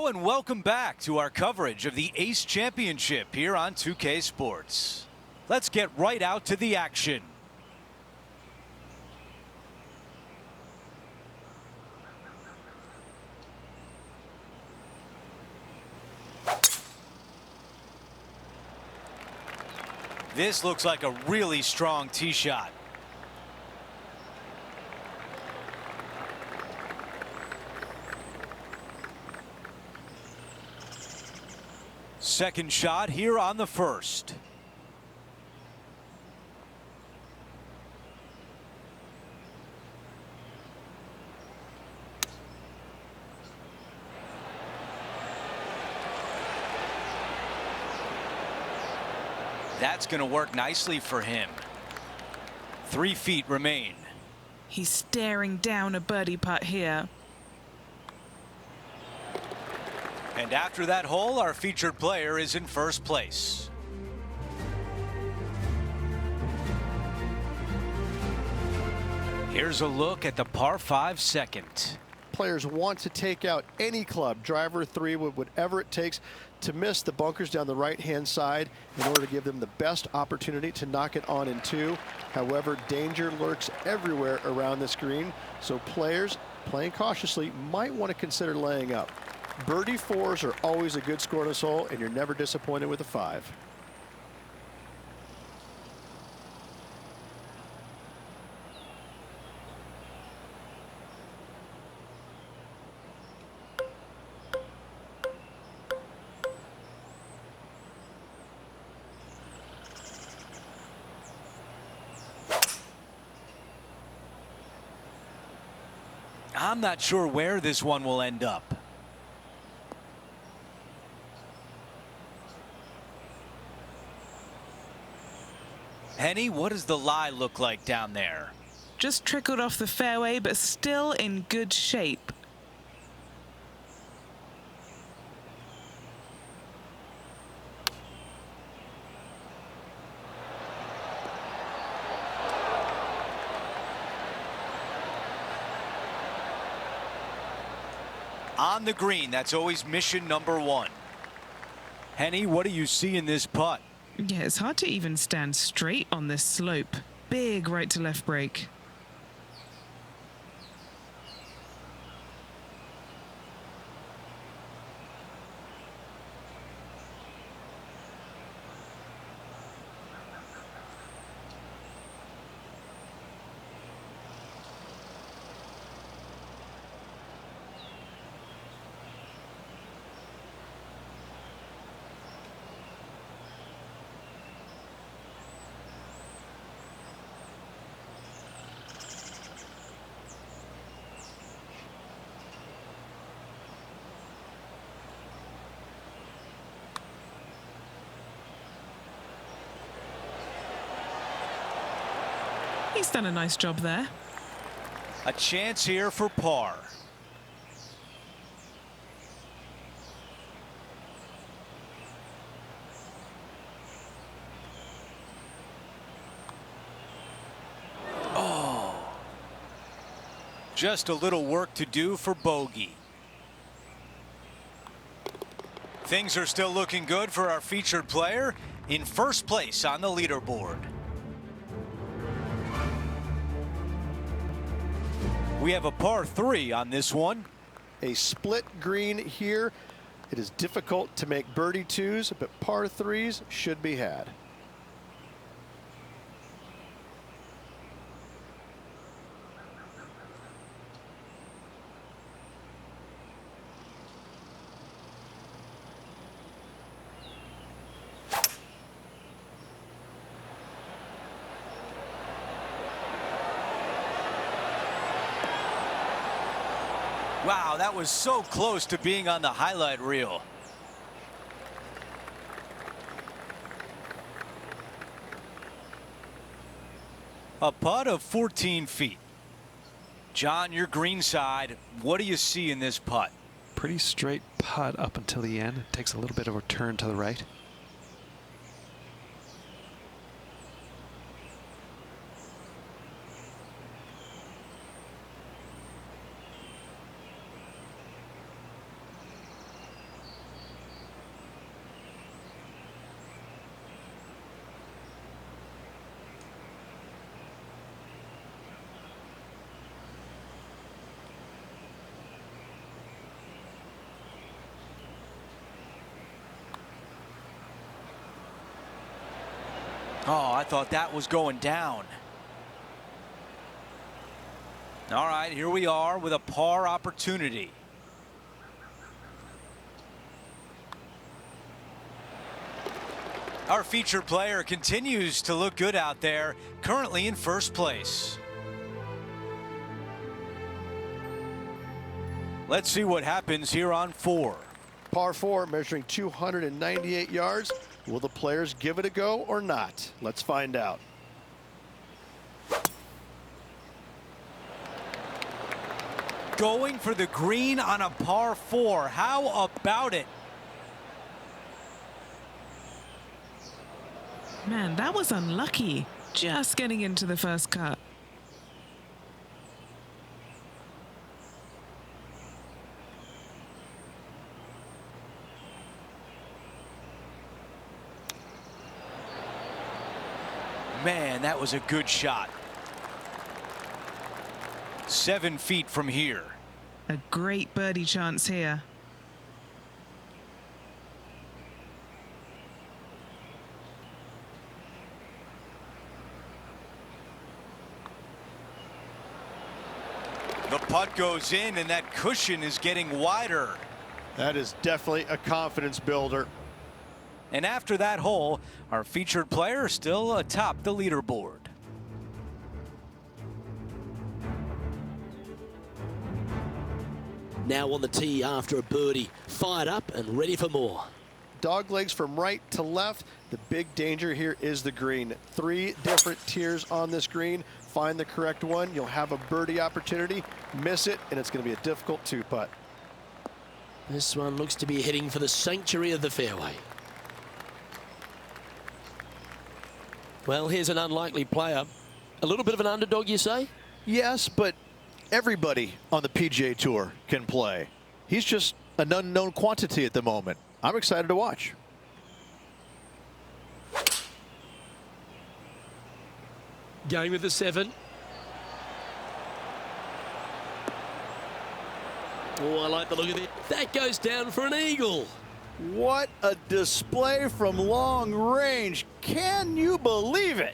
Hello and welcome back to our coverage of the Ace Championship here on 2K Sports. Let's get right out to the action. This looks like a really strong tee shot. Second shot here on the first. That's going to work nicely for him. 3 feet remain. He's staring down a birdie putt here. And after that hole, our featured player is in first place. Here's a look at the par 5 second. Players want to take out any club, driver, 3 wood, whatever it takes to miss the bunkers down the right-hand side in order to give them the best opportunity to knock it on in 2. However, danger lurks everywhere around this green, so players playing cautiously might want to consider laying up. Birdie 4s are always a good score in this hole, and you're never disappointed with a 5. I'm not sure where this one will end up. Henny, what does the lie look like down there? Just trickled off the fairway, but still in good shape. On the green, that's always mission number 1. Henny, what do you see in this putt? Yeah, it's hard to even stand straight on this slope. Big right to left break. He's done a nice job there. A chance here for par. Oh. Just a little work to do for bogey. Things are still looking good for our featured player in first place on the leaderboard. We have a par 3 on this one. A split green here. It is difficult to make birdie 2s, but par 3s should be had. Wow, that was so close to being on the highlight reel. A putt of 14 feet. John, your green side, what do you see in this putt? Pretty straight putt up until the end. It takes a little bit of a turn to the right. Oh, I thought that was going down. All right, here we are with a par opportunity. Our featured player continues to look good out there, currently in first place. Let's see what happens here on 4. Par 4 measuring 298 yards. Will the players give it a go or not? Let's find out. Going for the green on a par 4. How about it? Man, that was unlucky. Just getting into the first cut. Man, that was a good shot. 7 feet from here. A great birdie chance here. The putt goes in, and that cushion is getting wider. That is definitely a confidence builder. And after that hole, our featured player still atop the leaderboard. Now on the tee after a birdie, fired up and ready for more. Dog legs from right to left. The big danger here is the green. 3 different tiers on this green. Find the correct one. You'll have a birdie opportunity. Miss it, and it's going to be a difficult 2-putt. This one looks to be heading for the sanctuary of the fairway. Well, here's an unlikely player. A little bit of an underdog, you say? Yes, but everybody on the PGA Tour can play. He's just an unknown quantity at the moment. I'm excited to watch. Going with the 7. Oh, I like the look of it. That goes down for an eagle. What a display from long range. Can you believe it?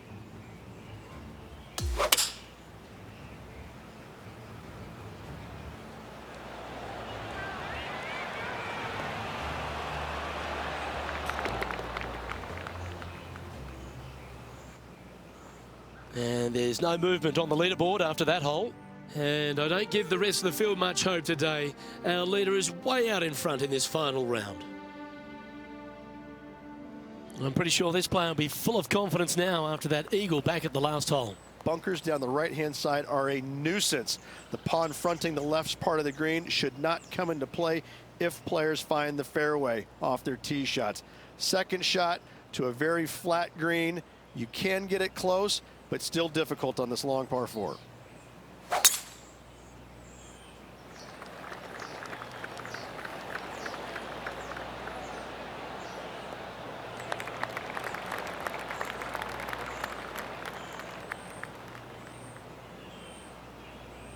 And there's no movement on the leaderboard after that hole. And I don't give the rest of the field much hope today. Our leader is way out in front in this final round. I'm pretty sure this player will be full of confidence now after that eagle back at the last hole. Bunkers down the right-hand side are a nuisance. The pond fronting the left part of the green should not come into play if players find the fairway off their tee shots. Second shot to a very flat green. You can get it close, but still difficult on this long par 4.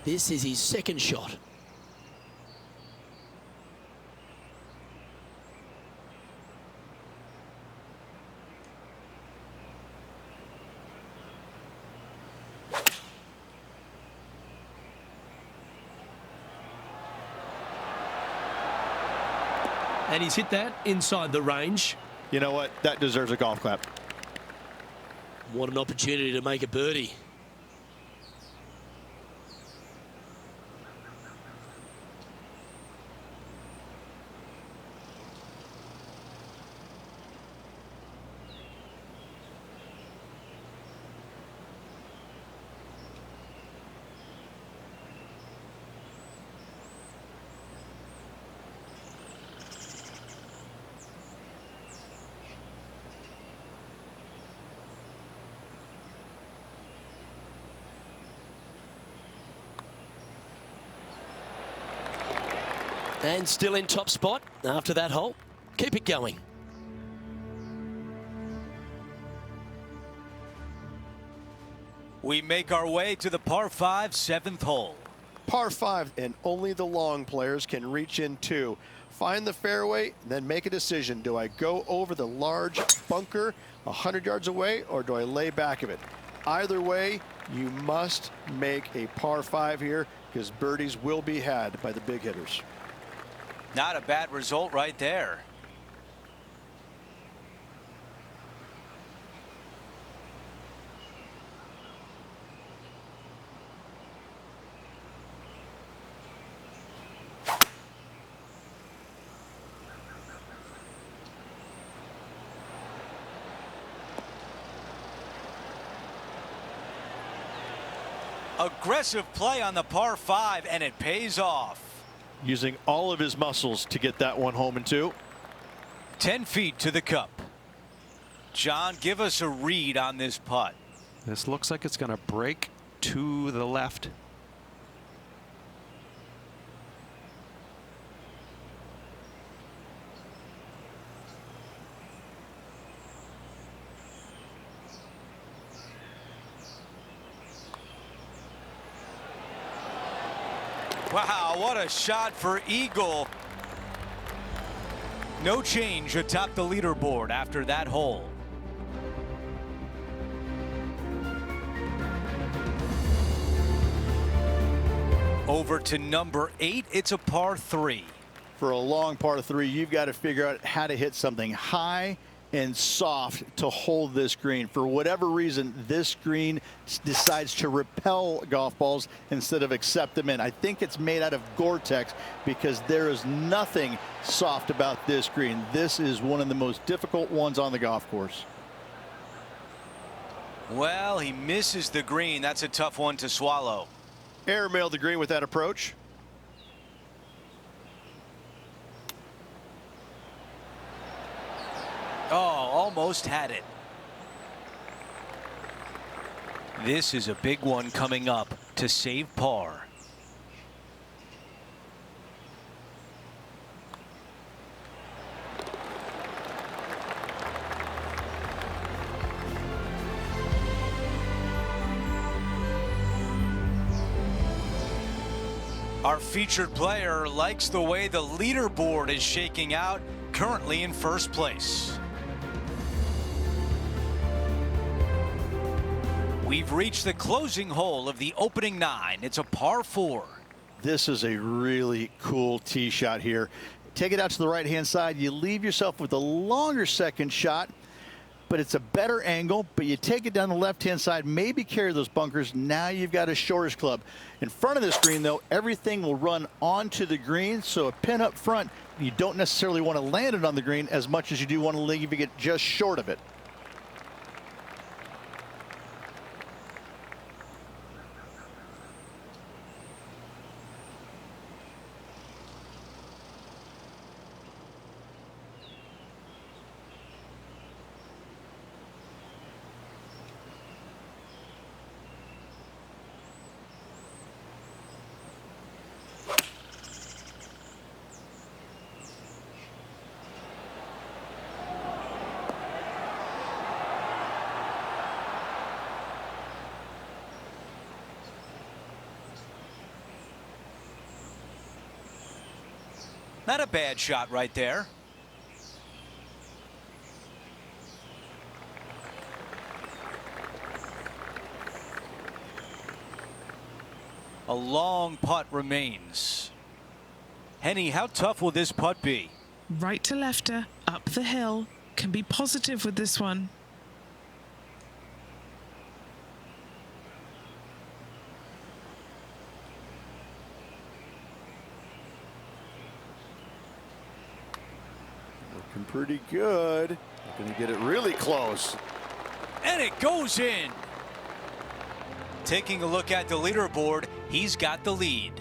This is his second shot. And he's hit that inside the range. You know what? That deserves a golf clap. What an opportunity to make a birdie. And still in top spot after that hole. Keep it going. We make our way to the par 5 7th hole. Par 5, and only the long players can reach in 2. Find the fairway, then make a decision. Do I go over the large bunker 100 yards away, or do I lay back of it? Either way, you must make a par 5 here, because birdies will be had by the big hitters. Not a bad result right there. Aggressive play on the par 5, and it pays off. Using all of his muscles to get that one home in 2. 10 feet to the cup. John, give us a read on this putt. This looks like it's going to break to the left. Wow, what a shot for eagle. No change atop the leaderboard after that hole. Over to number 8. It's a par 3. For a long par 3, you've got to figure out how to hit something high and soft to hold this green. For whatever reason, this green decides to repel golf balls instead of accept them in. I think it's made out of Gore-Tex, because there is nothing soft about this green. This is one of the most difficult ones on the golf course. Well, he misses the green. That's a tough one to swallow. Airmailed the green with that approach. Oh, almost had it. This is a big one coming up to save par. Our featured player likes the way the leaderboard is shaking out, currently in first place. We've reached the closing hole of the opening 9. It's a par 4. This is a really cool tee shot here. Take it out to the right-hand side. You leave yourself with a longer second shot, but it's a better angle. But you take it down the left-hand side, maybe carry those bunkers. Now you've got a shortish club. In front of this green, though, everything will run onto the green. So a pin up front, you don't necessarily want to land it on the green as much as you do want to leave it just short of it. Not a bad shot right there. A long putt remains. Henny, how tough will this putt be? Right to lefter, up the hill. Can be positive with this one. Looking pretty good. Going to get it really close. And it goes in. Taking a look at the leaderboard, he's got the lead.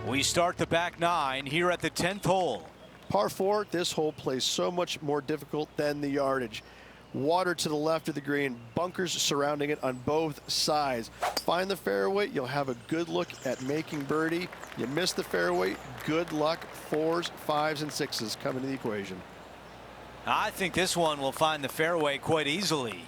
We start the back 9 here at the 10th hole. Par 4, this hole plays so much more difficult than the yardage. Water to the left of the green, bunkers surrounding it on both sides. Find the fairway, you'll have a good look at making birdie. You miss the fairway, good luck. 4s, 5s, and 6s come into the equation. I think this one will find the fairway quite easily.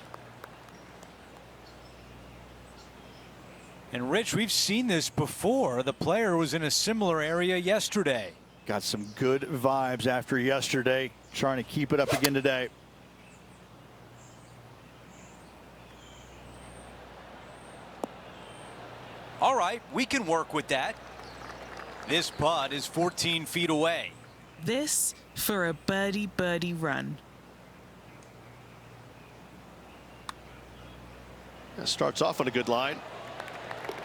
And Rich, we've seen this before. The player was in a similar area yesterday. Got some good vibes after yesterday. Trying to keep it up again today. All right, we can work with that. This putt is 14 feet away. This for a birdie run. That starts off on a good line.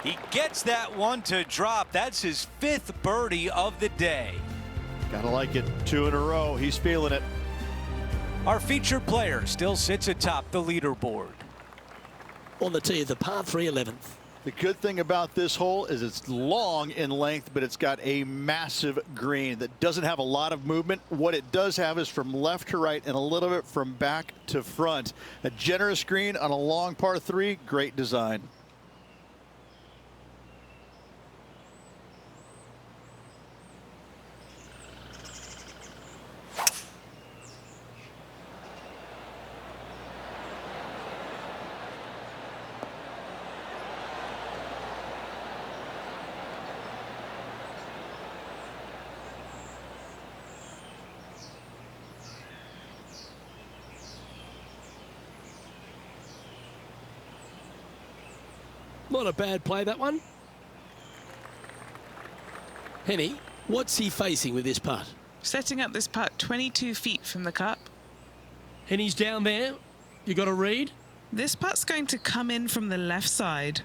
He gets that one to drop. That's his 5th birdie of the day. Gotta like it. 2 in a row. He's feeling it. Our featured player still sits atop the leaderboard. On the tee of the par 3 11th. The good thing about this hole is it's long in length, but it's got a massive green that doesn't have a lot of movement. What it does have is from left to right and a little bit from back to front. A generous green on a long par 3. Great design. Not a bad play, that one. Henny, what's he facing with this putt? Setting up this putt 22 feet from the cup. Henny's down there. You got a read? This putt's going to come in from the left side.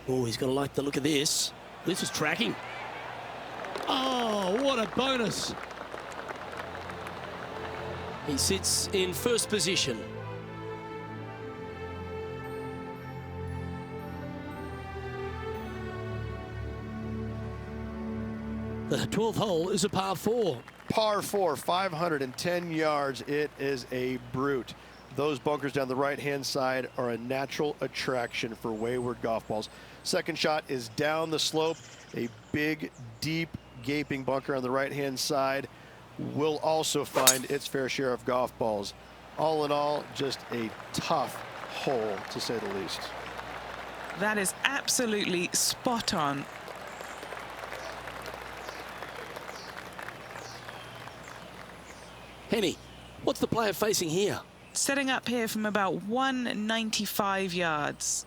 Oh, he's going to like the look of this. This is tracking. Oh, what a bonus. He sits in first position. The 12th hole is a par 4. Par 4, 510 yards. It is a brute. Those bunkers down the right-hand side are a natural attraction for wayward golf balls. Second shot is down the slope. A big, deep, gaping bunker on the right-hand side will also find its fair share of golf balls. All in all, just a tough hole, to say the least. That is absolutely spot on. Henny, what's the player facing here? Setting up here from about 195 yards.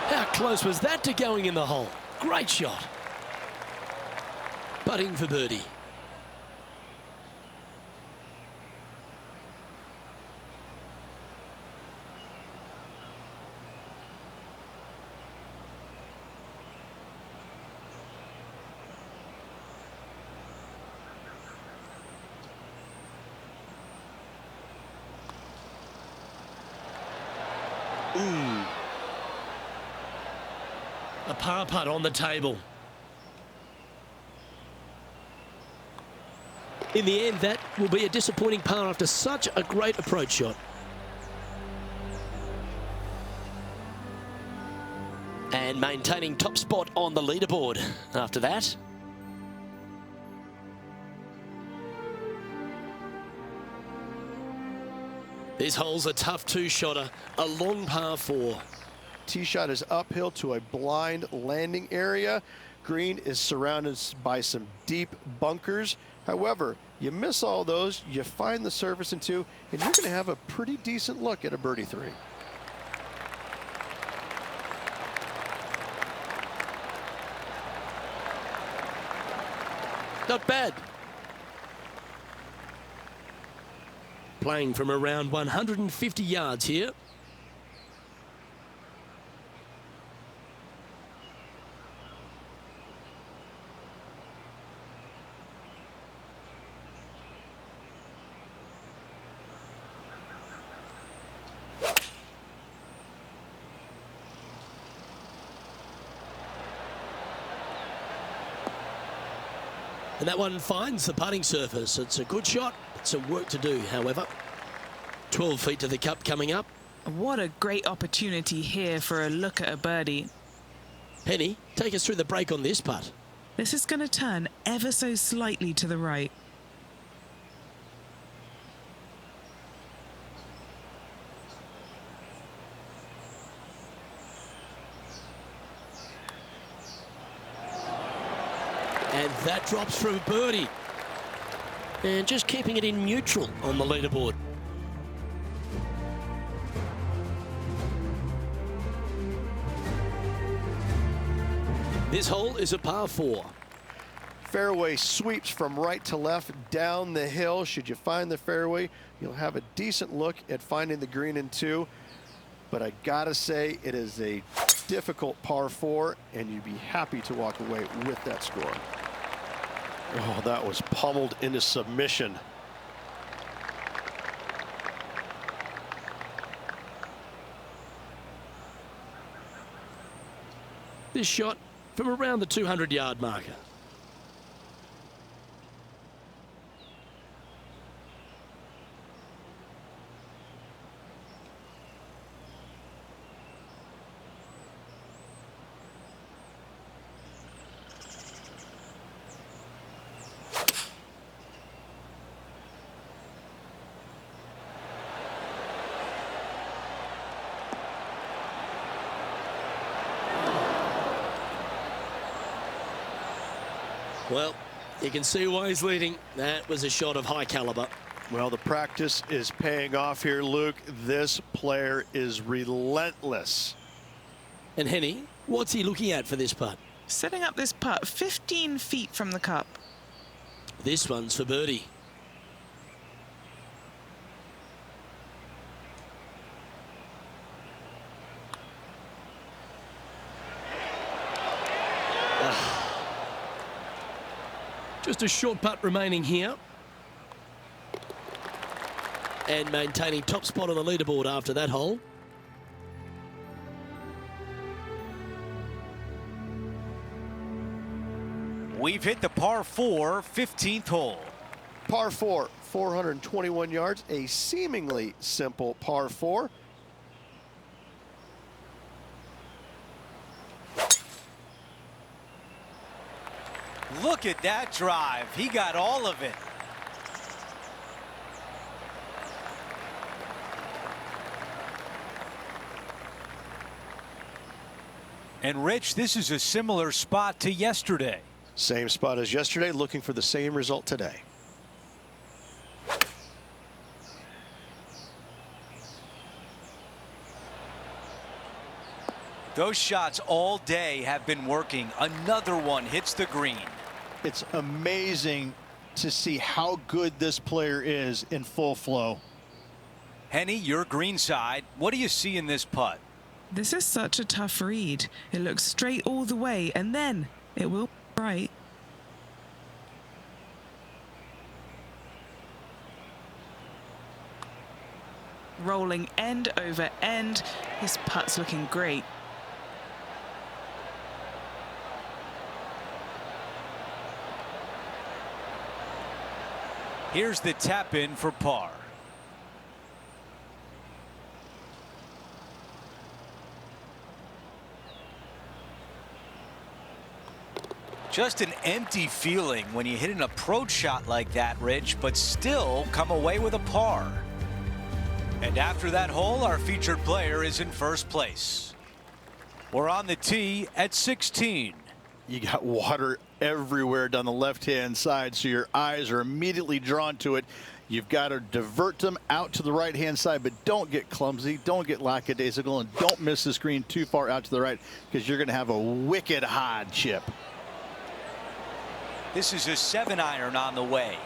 How close was that to going in the hole? Great shot. Putting for birdie. A par putt on the table. In the end, that will be a disappointing par after such a great approach shot. And maintaining top spot on the leaderboard after that. This hole's a tough 2-shotter, a long par 4. Tee shot is uphill to a blind landing area. Green is surrounded by some deep bunkers. However, you miss all those, you find the surface in 2, and you're going to have a pretty decent look at a birdie 3. Not bad. Playing from around 150 yards here. And that one finds the putting surface. It's a good shot, but some work to do, however. 12 feet to the cup coming up. What a great opportunity here for a look at a birdie. Henny, take us through the break on this putt. This is going to turn ever so slightly to the right. And that drops for a birdie. And just keeping it in neutral on the leaderboard. This hole is a par 4. Fairway sweeps from right to left down the hill. Should you find the fairway, you'll have a decent look at finding the green in 2. But I gotta say, it is a difficult par 4, and you'd be happy to walk away with that score. Oh, that was pummeled into submission. This shot from around the 200-yard marker. Well, you can see why he's leading. That was a shot of high caliber. Well, the practice is paying off here, Luke. This player is relentless. And Henny, what's he looking at for this putt? Setting up this putt 15 feet from the cup. This one's for birdie. Just a short putt remaining here. And maintaining top spot on the leaderboard after that hole. We've hit the par 4 15th hole. Par 4, 421 yards, a seemingly simple par 4. Look at that drive. He got all of it. And Rich, this is a similar spot to yesterday. Same spot as yesterday, looking for the same result today. Those shots all day have been working. Another one hits the green. It's amazing to see how good this player is in full flow. Henny, your green side. What do you see in this putt? This is such a tough read. It looks straight all the way, and then it will be right. Rolling end over end. This putt's looking great. Here's the tap in for par. Just an empty feeling when you hit an approach shot like that, Rich, but still come away with a par. And after that hole, our featured player is in first place. We're on the tee at 16. You got water everywhere down the left-hand side, so your eyes are immediately drawn to it. You've got to divert them out to the right-hand side, but don't get clumsy, don't get lackadaisical, and don't miss the screen too far out to the right, because you're going to have a wicked hard chip. This is a 7-iron on the way.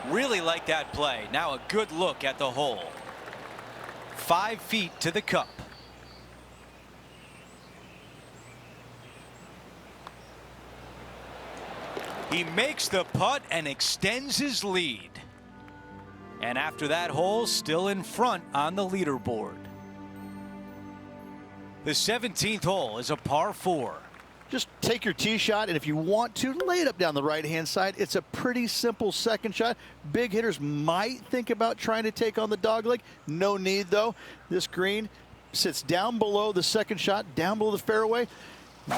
Really like that play. Now a good look at the hole. 5 feet to the cup. He makes the putt and extends his lead. And after that hole, still in front on the leaderboard. The 17th hole is a par 4. just take your tee shot, and if you want to, lay it up down the right-hand side. It's a pretty simple second shot. Big hitters might think about trying to take on the dogleg. No need, though. This green sits down below the second shot, down below the fairway,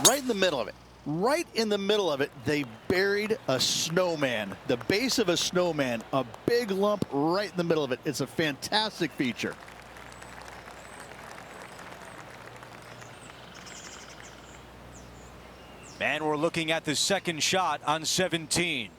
right in the middle of it. Right in the middle of it, they buried a snowman, the base of a snowman, a big lump right in the middle of it. It's a fantastic feature. And we're looking at the second shot on 17.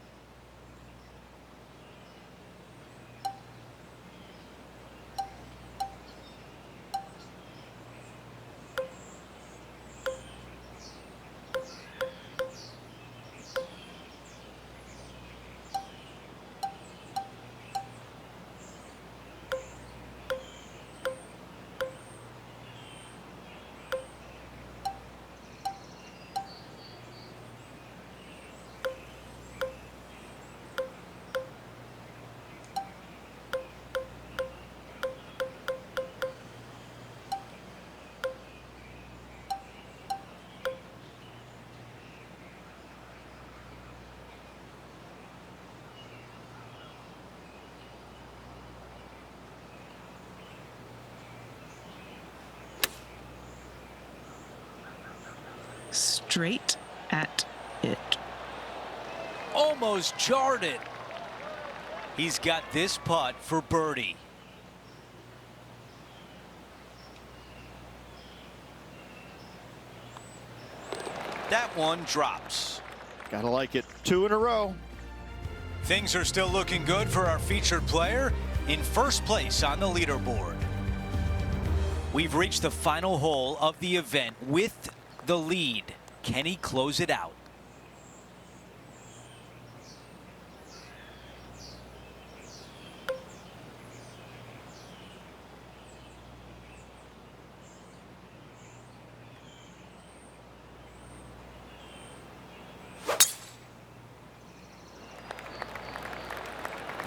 Straight at it. Almost jarred it. He's got this putt for birdie. That one drops. Gotta like it. 2 in a row. Things are still looking good for our featured player in first place on the leaderboard. We've reached the final hole of the event with the lead. Can he close it out?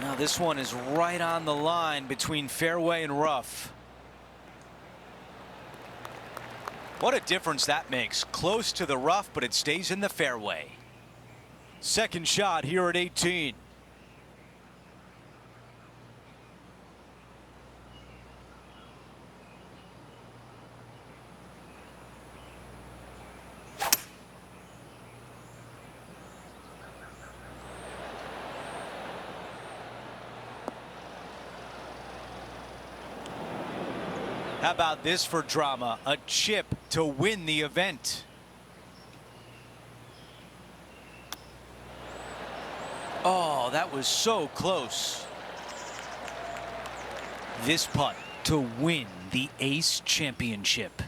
Now this one is right on the line between fairway and rough. What a difference that makes. Close to the rough, but it stays in the fairway. Second shot here at 18. How about this for drama? A chip to win the event. Oh, that was so close. This putt to win the Ace Championship.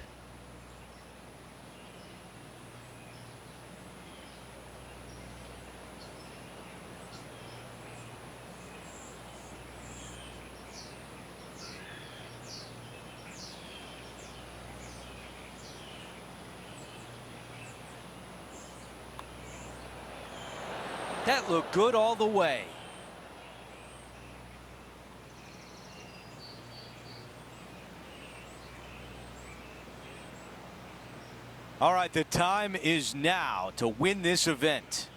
That looked good all the way. All right, the time is now to win this event.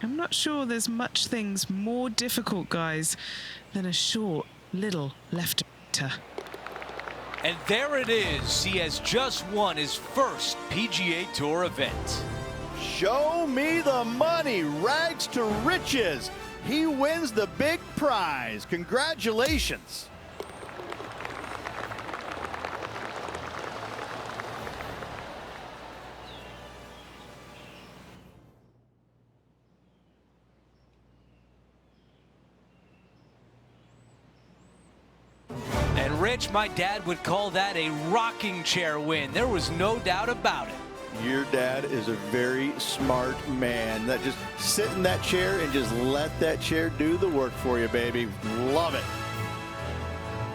I'm not sure there's much things more difficult, guys, than a short little left-hander. And there it is. He has just won his first PGA Tour event. Show me the money. Rags to riches. He wins the big prize. Congratulations. And Rich, my dad would call that a rocking chair win. There was no doubt about it. Your dad is a very smart man. That just sit in that chair and just let that chair do the work for you, baby. Love it.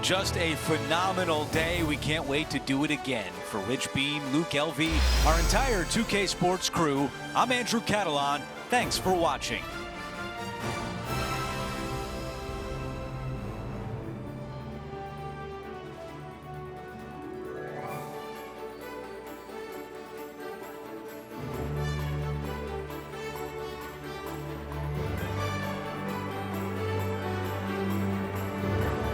Just a phenomenal day. We can't wait to do it again. For Rich Beam, Luke Elvey, our entire 2K Sports crew, I'm Andrew Catalan. Thanks for watching.